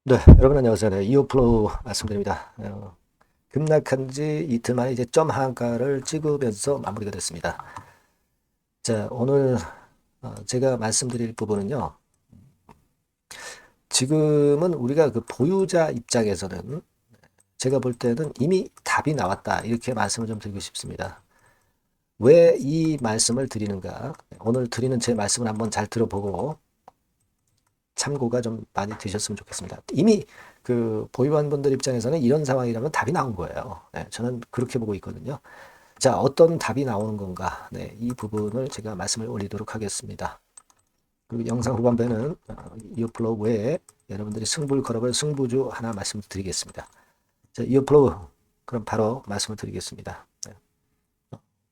네, 여러분 안녕하세요. 네, 이오플로우 말씀드립니다. 급락한 지 이틀 만에 이제 점 한가를 찍으면서 마무리가 됐습니다. 자, 오늘 제가 말씀드릴 부분은요. 지금은 우리가 그 보유자 입장에서는 제가 볼 때는 이미 답이 나왔다. 이렇게 말씀을 좀 드리고 싶습니다. 왜 이 말씀을 드리는가? 오늘 드리는 제 말씀을 한번 잘 들어보고 참고가 좀 많이 되셨으면 좋겠습니다. 이미 그 보유한 분들 입장에서는 이런 상황이라면 답이 나온 거예요. 네, 저는 그렇게 보고 있거든요. 자, 어떤 답이 나오는 건가? 네, 이 부분을 제가 말씀을 올리도록 하겠습니다. 그리고 영상 후반부에는 이어플로우 외에 여러분들이 승부를 걸어볼 승부주 하나 말씀드리겠습니다. 자, 이어플로우 그럼 바로 말씀을 드리겠습니다. 네.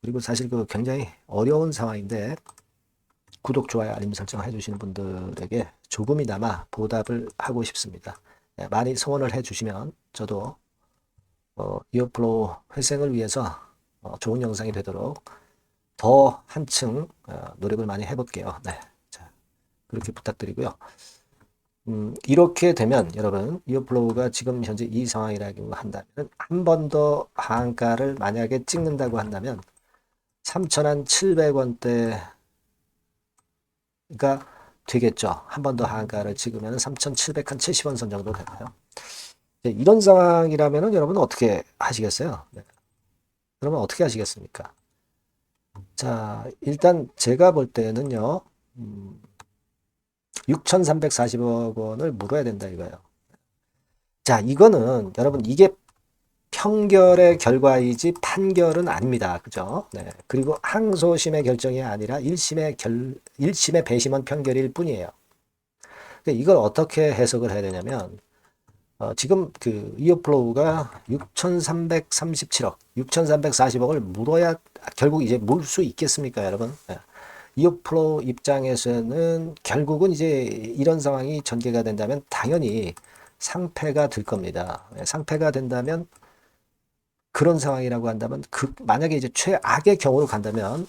그리고 사실 그 굉장히 어려운 상황인데 구독, 좋아요, 알림 설정 해주시는 분들에게 조금이나마 보답을 하고 싶습니다. 네, 많이 성원을 해주시면 저도 이어플로우 회생을 위해서 좋은 영상이 되도록 더 한층 노력을 많이 해볼게요. 네, 자, 그렇게 부탁드리고요. 이렇게 되면 여러분 이어플로우가 지금 현재 이 상황이라고 한다면 한 번 더 하한가를 만약에 찍는다고 한다면 3,700원대 가 되겠죠. 한 번 더 하한가를 찍으면 3,770원 선 정도 되나요? 이런 상황이라면 여러분은 어떻게 하시겠어요? 네. 그러면 어떻게 하시겠습니까? 자, 일단 제가 볼 때는요, 6,340억 원을 물어야 된다 이거예요. 자, 이거는 여러분 이게 평결의 결과이지 판결은 아닙니다. 그죠? 네. 그리고 항소심의 결정이 아니라 1심의 배심원 판결일 뿐이에요. 이걸 어떻게 해석을 해야 되냐면, 지금 그 이어플로우가 6,337억, 6,340억을 물어야 결국 이제 물 수 있겠습니까, 여러분? 예. 이어플로우 입장에서는 결국은 이제 이런 상황이 전개가 된다면 당연히 상패가 될 겁니다. 예, 상패가 된다면 그런 상황이라고 한다면 만약에 이제 최악의 경우로 간다면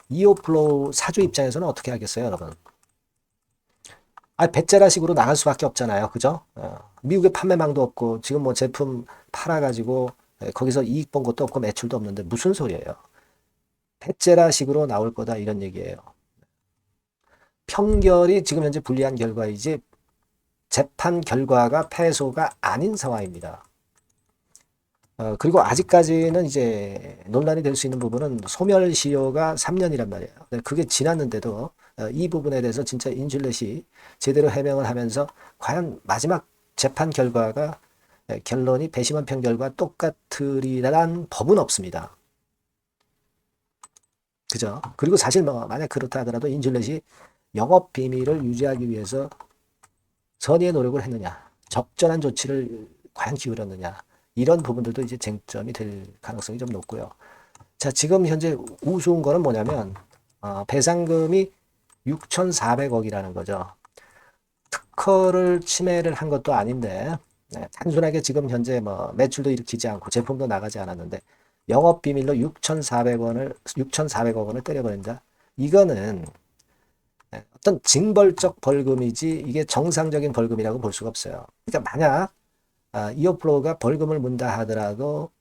이어플로우 사주 입장에서는 어떻게 하겠어요, 여러분? 배째라식으로 나갈 수밖에 없잖아요. 그죠? 미국에 판매망도 없고 지금 뭐 제품 팔아가지고 거기서 이익 본 것도 없고 매출도 없는데 무슨 소리예요? 배째라식으로 나올 거다 이런 얘기예요. 평결이 지금 현재 불리한 결과이지 재판 결과가 패소가 아닌 상황입니다. 그리고 아직까지는 이제 논란이 될 수 있는 부분은 소멸시효가 3년이란 말이에요. 그게 지났는데도 이 부분에 대해서 진짜 인슐렛이 제대로 해명을 하면서 과연 마지막 재판 결과가 결론이 배심원 판결과 똑같으리란 법은 없습니다. 그죠? 그리고 사실 뭐 만약 그렇다 하더라도 인슐렛이 영업 비밀을 유지하기 위해서 선의의 노력을 했느냐, 적절한 조치를 과연 기울였느냐, 이런 부분들도 이제 쟁점이 될 가능성이 좀 높고요. 자, 지금 현재 우스운 거는 뭐냐면, 배상금이 6,400억이라는 거죠. 특허를 침해를 한 것도 아닌데, 네, 단순하게 지금 현재 뭐 매출도 일으키지 않고 제품도 나가지 않았는데, 영업비밀로 6,400억 원을 때려버린다. 이거는 어떤 징벌적 벌금이지 이게 정상적인 벌금이라고 볼 수가 없어요. 그러니까 만약 이어플로우가 벌금을 문다 하더라도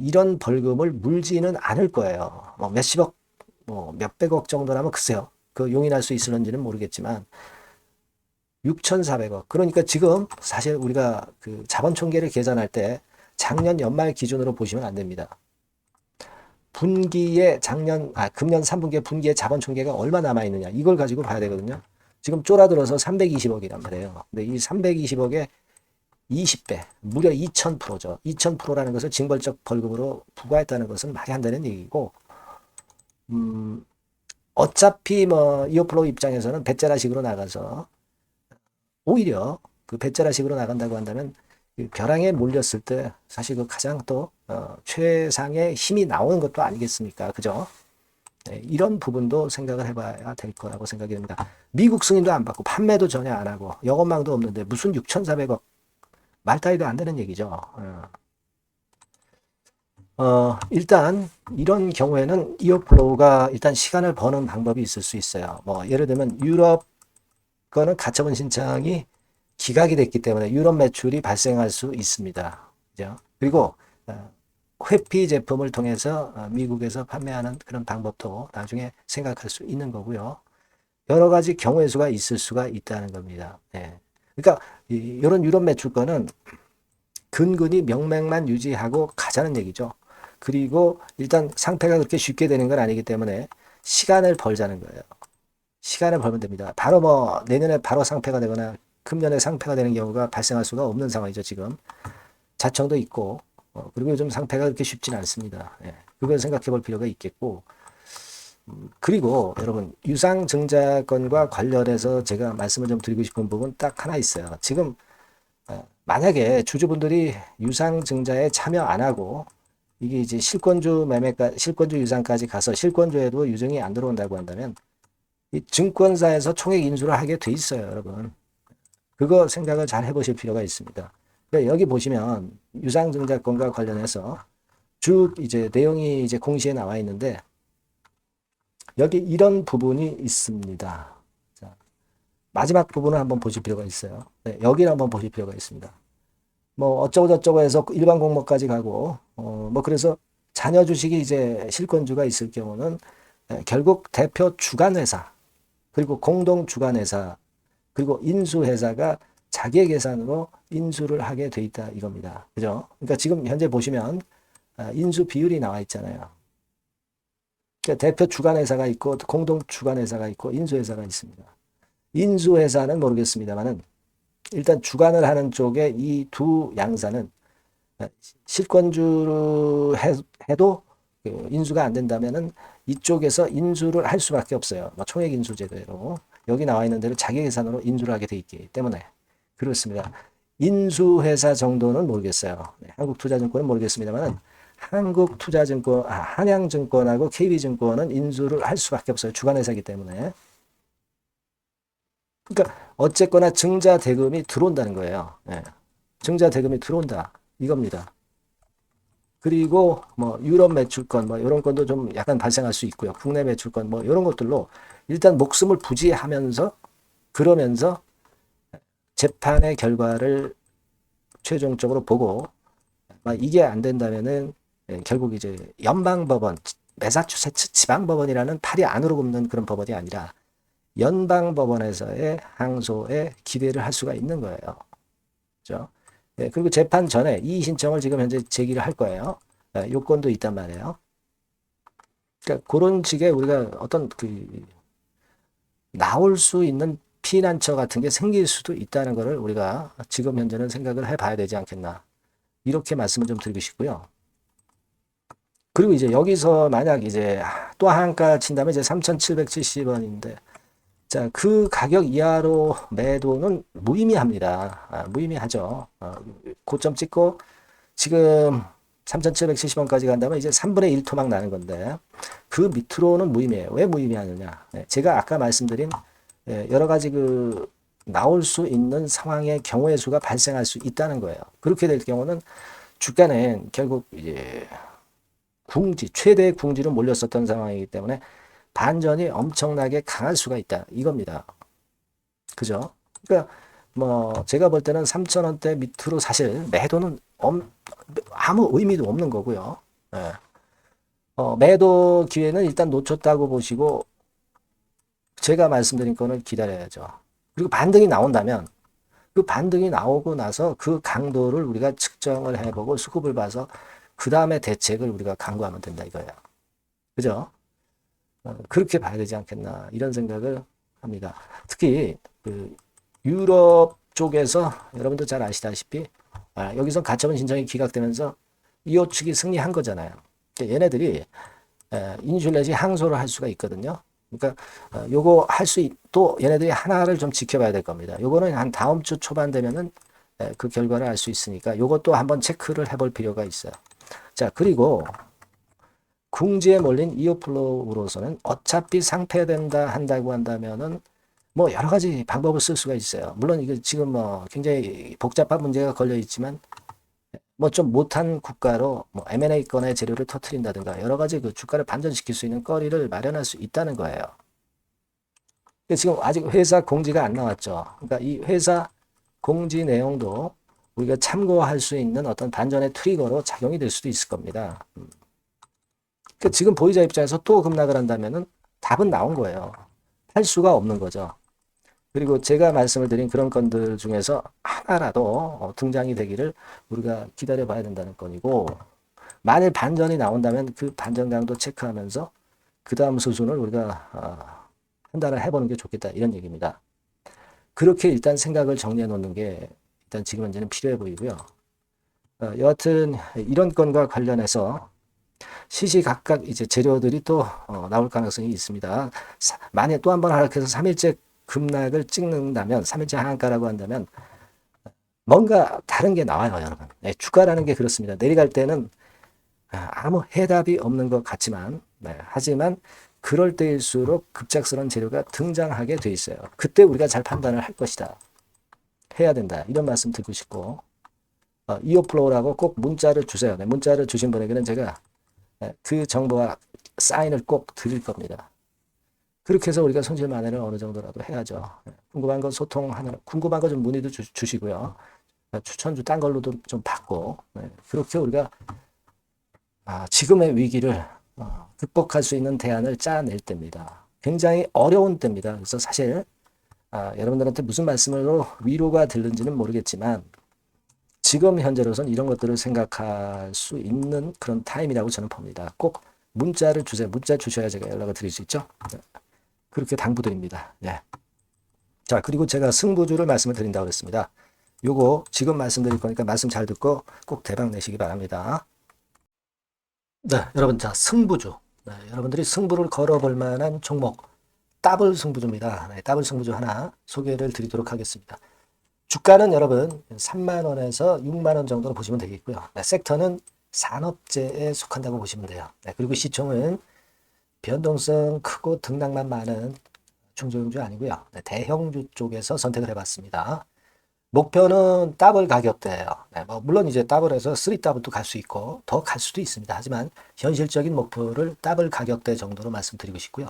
이런 벌금을 물지는 않을 거예요. 뭐 몇십억, 뭐 몇백억 정도라면 글쎄요. 그 용인할 수 있을는지는 모르겠지만 6,400억. 그러니까 지금 사실 우리가 그 자본 총계를 계산할 때 작년 연말 기준으로 보시면 안 됩니다. 분기에 금년 3분기에 분기에 자본 총계가 얼마 남아 있느냐 이걸 가지고 봐야 되거든요. 지금 쫄아들어서 320억이란 말이에요. 근데 이 320억에 20배, 무려 2000%죠. 2000%라는 것을 징벌적 벌금으로 부과했다는 것은 말이 안 되는 얘기고, 어차피 뭐 이어플로우 입장에서는 배째라식으로 나가서 오히려 그 배째라식으로 나간다고 한다면 그 벼랑에 몰렸을 때 사실 그 가장 또 최상의 힘이 나오는 것도 아니겠습니까? 그죠? 네, 이런 부분도 생각을 해봐야 될 거라고 생각이 듭니다. 미국 승인도 안 받고 판매도 전혀 안 하고 영업망도 없는데 무슨 6,400억 말타이도 안 되는 얘기죠. 일단 이런 경우에는 이어플로우가 일단 시간을 버는 방법이 있을 수 있어요. 뭐 예를 들면 유럽 거는 가처분 신청이 기각이 됐기 때문에 유럽 매출이 발생할 수 있습니다. 그죠? 그리고 회피 제품을 통해서 미국에서 판매하는 그런 방법도 나중에 생각할 수 있는 거고요. 여러 가지 경우의 수가 있을 수가 있다는 겁니다. 예. 그러니까 이런 유럽 매출권은 근근히 명맥만 유지하고 가자는 얘기죠. 그리고 일단 상패가 그렇게 쉽게 되는 건 아니기 때문에 시간을 벌자는 거예요. 시간을 벌면 됩니다. 바로 뭐 내년에 바로 상패가 되거나 금년에 상패가 되는 경우가 발생할 수가 없는 상황이죠. 지금 자청도 있고 그리고 요즘 상패가 그렇게 쉽지는 않습니다. 예. 그걸 생각해 볼 필요가 있겠고 그리고 여러분 유상증자권과 관련해서 제가 말씀을 좀 드리고 싶은 부분 딱 하나 있어요. 지금 만약에 주주분들이 유상증자에 참여 안 하고 이게 이제 실권주 매매가 실권주 유상까지 가서 실권주에도 유증이 안 들어온다고 한다면 이 증권사에서 총액 인수를 하게 돼 있어요, 여러분. 그거 생각을 잘 해보실 필요가 있습니다. 그러니까 여기 보시면 유상증자권과 관련해서 쭉 이제 내용이 이제 공시에 나와 있는데 여기 이런 부분이 있습니다. 자, 마지막 부분을 한번 보실 필요가 있어요. 네, 여기를 한번 보실 필요가 있습니다. 뭐 어쩌고 저쩌고 해서 일반 공모까지 가고 뭐 그래서 자녀 주식이 이제 실권주가 있을 경우는 결국 대표 주관회사 그리고 공동 주관회사 그리고 인수회사가 자기의 계산으로 인수를 하게 돼 있다 이겁니다. 그죠? 그러니까 지금 현재 보시면 인수 비율이 나와 있잖아요. 그러니까 대표 주관회사가 있고 공동 주관회사가 있고 인수회사가 있습니다. 인수회사는 모르겠습니다만은 일단 주관을 하는 쪽에 이 두 양사는 실권주로 해도 인수가 안 된다면은 이쪽에서 인수를 할 수밖에 없어요. 뭐 총액 인수 제도로 여기 나와 있는 대로 자기 계산으로 인수를 하게 돼 있기 때문에 그렇습니다. 인수회사 정도는 모르겠어요. 네, 한국투자증권은 모르겠습니다만은 한국투자증권, 한양증권하고 KB증권은 인수를 할 수밖에 없어요. 주관회사이기 때문에. 그러니까 어쨌거나 증자 대금이 들어온다는 거예요. 네. 증자 대금이 들어온다 이겁니다. 그리고 뭐 유럽 매출권 뭐 이런 건도 좀 약간 발생할 수 있고요. 국내 매출권 뭐 이런 것들로 일단 목숨을 부지하면서 그러면서 재판의 결과를 최종적으로 보고 이게 안 된다면은 결국 이제 연방법원, 매사추세츠 지방법원이라는 팔이 안으로 굽는 그런 법원이 아니라 연방법원에서의 항소에 기대를 할 수가 있는 거예요. 그렇죠? 네, 그리고 재판 전에 이의 신청을 지금 현재 제기를 할 거예요. 요건도 있단 말이에요. 그러니까 그런 식의 우리가 어떤 나올 수 있는 피난처 같은 게 생길 수도 있다는 것을 우리가 지금 현재는 생각을 해봐야 되지 않겠나. 이렇게 말씀을 좀 드리고 싶고요. 그리고 이제 여기서 만약 이제 또 한가 친다면 이제 3,770원인데 자, 그 가격 이하로 매도는 무의미합니다. 무의미하죠. 고점 찍고 지금 3,770원까지 간다면 이제 3분의 1 토막 나는 건데 그 밑으로는 무의미해요. 왜 무의미하느냐? 제가 아까 말씀드린 여러 가지 나올 수 있는 상황의 경우의 수가 발생할 수 있다는 거예요. 그렇게 될 경우는 주가는 결국 이제 최대의 궁지로 몰렸었던 상황이기 때문에 반전이 엄청나게 강할 수가 있다. 이겁니다. 그죠? 그러니까 뭐 제가 볼 때는 3,000원대 밑으로 사실 매도는 아무 의미도 없는 거고요. 예. 매도 기회는 일단 놓쳤다고 보시고 제가 말씀드린 거는 기다려야죠. 그리고 반등이 나온다면 그 반등이 나오고 나서 그 강도를 우리가 측정을 해보고 수급을 봐서 그 다음에 대책을 우리가 강구하면 된다 이거예요. 그죠? 그렇게 봐야 되지 않겠나 이런 생각을 합니다. 특히 유럽 쪽에서 여러분도 잘 아시다시피 여기서 가처분 신청이 기각되면서 이호 측이 승리한 거잖아요. 그러니까 얘네들이 인수 내지 항소를 할 수가 있거든요. 그러니까 요거 또 얘네들이 하나를 좀 지켜봐야 될 겁니다. 요거는 한 다음 주 초반 되면은 그 결과를 알 수 있으니까 요것도 한번 체크를 해볼 필요가 있어요. 자, 그리고 궁지에 몰린 이오플로우로서는 어차피 상폐된다 한다고 한다면은 뭐 여러 가지 방법을 쓸 수가 있어요. 물론 이게 지금 뭐 굉장히 복잡한 문제가 걸려 있지만 뭐 좀 못한 국가로 뭐 M&A 건의 재료를 터트린다든가 여러 가지 주가를 반전시킬 수 있는 거리를 마련할 수 있다는 거예요. 지금 아직 회사 공지가 안 나왔죠. 그러니까 이 회사 공지 내용도 우리가 참고할 수 있는 어떤 반전의 트리거로 작용이 될 수도 있을 겁니다. 그러니까 지금 보유자 입장에서 또 급락을 한다면은 답은 나온 거예요. 할 수가 없는 거죠. 그리고 제가 말씀을 드린 그런 건들 중에서 하나라도 등장이 되기를 우리가 기다려 봐야 된다는 건이고, 만일 반전이 나온다면 그 반전 강도 체크하면서 그 다음 수순을 우리가 판단을 해보는 게 좋겠다, 이런 얘기입니다. 그렇게 일단 생각을 정리해 놓는 게 일단 지금 현재는 필요해 보이고요. 여하튼 이런 건과 관련해서 시시각각 이제 재료들이 또 나올 가능성이 있습니다. 만약 또 한 번 하락해서 3일째 급락을 찍는다면, 3일째 하한가라고 한다면 뭔가 다른 게 나와요, 여러분. 네, 주가라는 게 그렇습니다. 내려갈 때는 아무 해답이 없는 것 같지만, 네, 하지만 그럴 때일수록 급작스러운 재료가 등장하게 돼 있어요. 그때 우리가 잘 판단을 할 것이다, 해야 된다, 이런 말씀 드리고 싶고, 이오플로우라고 꼭 문자를 주세요. 네, 문자를 주신 분에게는 제가 그 정보와 사인을 꼭 드릴 겁니다. 그렇게 해서 우리가 손실 만회를 어느 정도라도 해야죠. 궁금한 거 소통하는, 궁금한 거 좀 문의도 주시고요. 추천주 딴 걸로도 좀 받고, 그렇게 우리가 지금의 위기를 극복할 수 있는 대안을 짜낼 때입니다. 굉장히 어려운 때입니다. 그래서 사실 여러분들한테 무슨 말씀으로 위로가 되는지는 모르겠지만, 지금 현재로선 이런 것들을 생각할 수 있는 그런 타임이라고 저는 봅니다. 꼭 문자를 주세요. 문자 주셔야 제가 연락을 드릴 수 있죠. 그렇게 당부드립니다. 네. 자, 그리고 제가 승부주를 말씀을 드린다고 그랬습니다. 요거 지금 말씀드릴 거니까 말씀 잘 듣고 꼭 대박 내시기 바랍니다. 네, 여러분, 자, 승부주. 네, 여러분들이 승부를 걸어볼 만한 종목, 더블 승부주입니다. 네, 더블 승부주 하나 소개를 드리도록 하겠습니다. 주가는 여러분 3만원에서 6만원 정도로 보시면 되겠고요. 네, 섹터는 산업재에 속한다고 보시면 돼요. 네, 그리고 시총은 변동성 크고 등락만 많은 중소형주 아니고요. 네, 대형주 쪽에서 선택을 해봤습니다. 목표는 더블 가격대예요. 네, 뭐 물론 이제 더블에서 3더블도 갈 수 있고 더 갈 수도 있습니다. 하지만 현실적인 목표를 더블 가격대 정도로 말씀드리고 싶고요.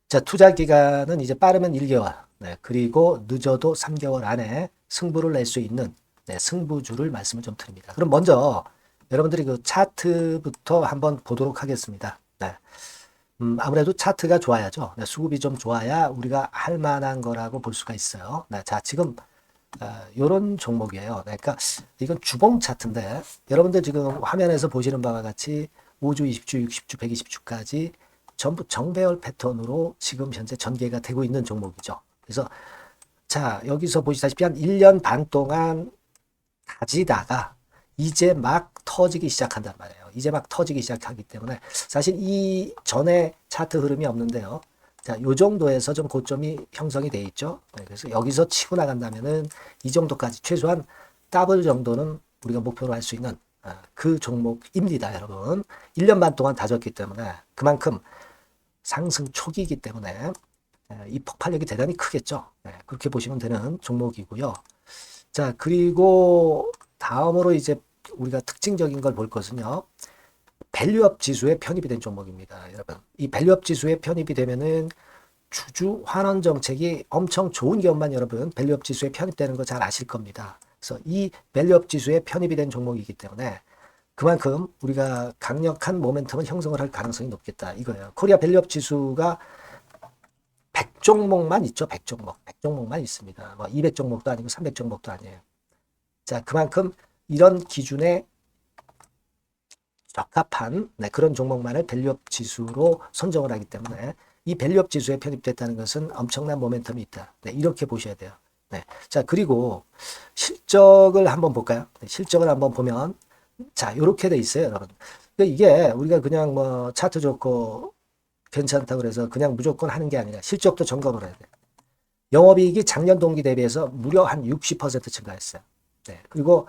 자, 투자 기간은 이제 빠르면 1개월, 네, 그리고 늦어도 3개월 안에 승부를 낼 수 있는 승부주를 말씀을 좀 드립니다. 그럼 먼저 여러분들이 그 차트부터 한번 보도록 하겠습니다. 네. 아무래도 차트가 좋아야죠. 네, 수급이 좀 좋아야 우리가 할 만한 거라고 볼 수가 있어요. 네, 자, 지금 요런 종목이에요. 그러니까 이건 주봉 차트인데, 여러분들 지금 화면에서 보시는 바와 같이 5주, 20주, 60주, 120주까지 전부 정배열 패턴으로 지금 현재 전개가 되고 있는 종목이죠. 그래서 자, 여기서 보시다시피 한 1년 반 동안 다지다가 이제 막 터지기 시작한단 말이에요. 이제 막 터지기 시작하기 때문에 사실 이 전에 차트 흐름이 없는데요. 자, 요 정도에서 좀 고점이 형성이 돼 있죠. 네, 그래서 여기서 치고 나간다면은 이 정도까지 최소한 더블 정도는 우리가 목표로 할 수 있는 그 종목입니다, 여러분. 1년 반 동안 다졌기 때문에 그만큼 상승 초기이기 때문에 이 폭발력이 대단히 크겠죠. 네, 그렇게 보시면 되는 종목이고요. 자, 그리고 다음으로 이제 우리가 특징적인 걸 볼 것은요, 밸류업 지수에 편입이 된 종목입니다, 여러분. 이 밸류업 지수에 편입이 되면은 주주 환원 정책이 엄청 좋은 경우만 여러분 밸류업 지수에 편입되는 거 잘 아실 겁니다. 그래서 이 밸류업 지수에 편입이 된 종목이기 때문에 그만큼 우리가 강력한 모멘텀을 형성을 할 가능성이 높겠다, 이거예요. 코리아 밸류업 지수가 100종목만 있죠. 100종목. 100종목만 있습니다. 뭐 200종목도 아니고 300종목도 아니에요. 자, 그만큼 이런 기준에 적합한 그런 종목만을 밸류업 지수로 선정을 하기 때문에 이 밸류업 지수에 편입됐다는 것은 엄청난 모멘텀이 있다. 네, 이렇게 보셔야 돼요. 네. 자, 그리고 실적을 한번 볼까요? 네, 실적을 한번 보면 자, 이렇게 돼 있어요, 여러분. 그러니까 이게 우리가 그냥 뭐 차트 좋고 괜찮다고 그래서 그냥 무조건 하는 게 아니라 실적도 점검을 해야 돼요. 영업이익이 작년 동기 대비해서 무려 한 60% 증가했어요. 네. 그리고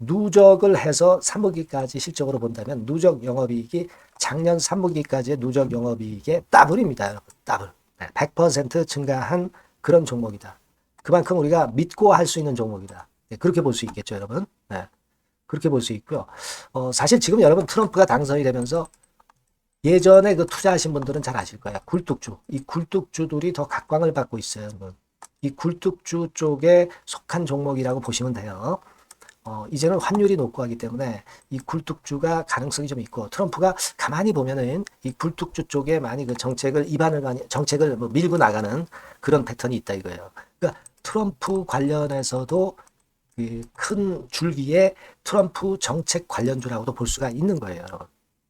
누적을 해서 3분기까지 실적으로 본다면 누적 영업이익이 작년 3분기까지의 누적 영업이익의 더블입니다, 여러분. 더블. 네. 100% 증가한 그런 종목이다. 그만큼 우리가 믿고 할 수 있는 종목이다. 네. 그렇게 볼 수 있겠죠, 여러분. 네. 그렇게 볼 수 있고요. 사실 지금 여러분 트럼프가 당선이 되면서 예전에 그 투자하신 분들은 잘 아실 거예요. 굴뚝주. 이 굴뚝주들이 더 각광을 받고 있어요, 여러분. 이 굴뚝주 쪽에 속한 종목이라고 보시면 돼요. 이제는 환율이 높고 하기 때문에 이 굴뚝주가 가능성이 좀 있고, 트럼프가 가만히 보면은 이 굴뚝주 쪽에 많이 그 정책을 뭐 밀고 나가는 그런 패턴이 있다 이거예요. 그러니까 트럼프 관련해서도 그 큰 줄기에 트럼프 정책 관련주라고도 볼 수가 있는 거예요, 여러분.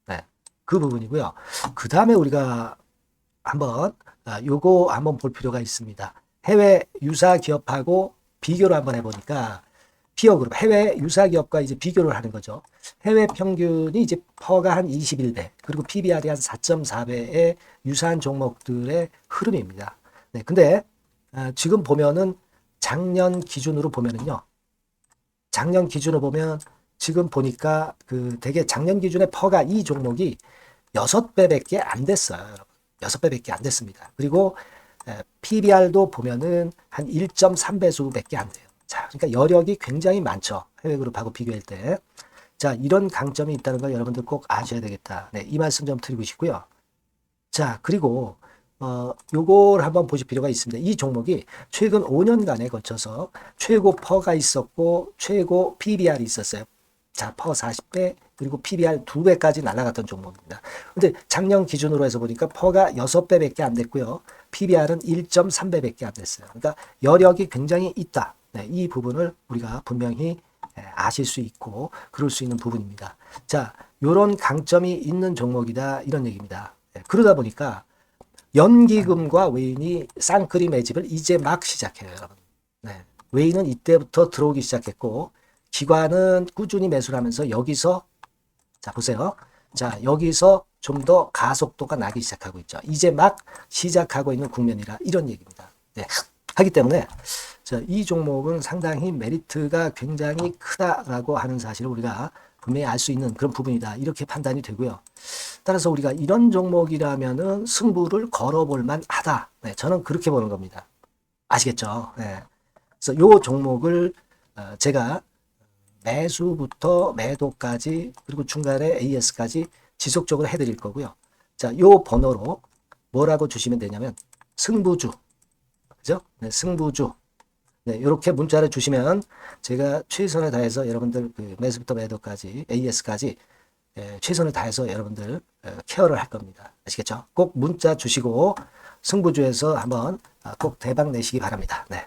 네, 그 부분이고요. 그 다음에 우리가 한번 요거 한번 볼 필요가 있습니다. 해외 유사 기업하고 비교를 한번 해보니까 피어그룹 해외 유사 기업과 이제 비교를 하는 거죠. 해외 평균이 이제 퍼가 한 21배, 그리고 PBR이 한 4.4배의 유사한 종목들의 흐름입니다. 네, 근데 지금 보면은 작년 기준으로 보면은요. 작년 기준으로 보면 지금 보니까 그 되게 작년 기준에 퍼가 이 종목이 6배밖에 안 됐어요. 여러분. 6배밖에 안 됐습니다. 그리고 PBR도 보면은 한 1.3배수밖에 안 돼요. 자, 그러니까 여력이 굉장히 많죠. 해외 그룹하고 비교할 때. 자, 이런 강점이 있다는 걸 여러분들 꼭 아셔야 되겠다. 네, 이 말씀 좀 드리고 싶고요. 자, 그리고 요걸 한번 보실 필요가 있습니다. 이 종목이 최근 5년간에 거쳐서 최고 퍼가 있었고 최고 PBR이 있었어요. 자, 퍼 40배 그리고 PBR 2배까지 날아갔던 종목입니다. 근데 작년 기준으로 해서 보니까 퍼가 6배밖에 안 됐고요. PBR은 1.3배밖에 안 됐어요. 그러니까 여력이 굉장히 있다. 네, 이 부분을 우리가 분명히 아실 수 있고 그럴 수 있는 부분입니다. 자, 요런 강점이 있는 종목이다 이런 얘기입니다. 네, 그러다 보니까 연기금과 외인이 쌍끌이 매집을 이제 막 시작해요, 여러분. 네, 외인은 이때부터 들어오기 시작했고 기관은 꾸준히 매수를 하면서 여기서 자 보세요. 자 여기서 좀 더 가속도가 나기 시작하고 있죠. 이제 막 시작하고 있는 국면이라 이런 얘기입니다. 네, 하기 때문에 자, 이 종목은 상당히 메리트가 굉장히 크다라고 하는 사실을 우리가 분명히 알 수 있는 그런 부분이다. 이렇게 판단이 되고요. 따라서 우리가 이런 종목이라면은 승부를 걸어볼 만하다. 네, 저는 그렇게 보는 겁니다. 아시겠죠? 네. 그래서 요 종목을 제가 매수부터 매도까지 그리고 중간에 AS까지 지속적으로 해드릴 거고요. 자, 요 번호로 뭐라고 주시면 되냐면 승부주, 그죠? 네, 승부주. 네, 이렇게 문자를 주시면 제가 최선을 다해서 여러분들 그 매수부터 매도까지 AS까지 최선을 다해서 여러분들 케어를 할 겁니다. 아시겠죠? 꼭 문자 주시고 승부주에서 한번 꼭 대박 내시기 바랍니다. 네.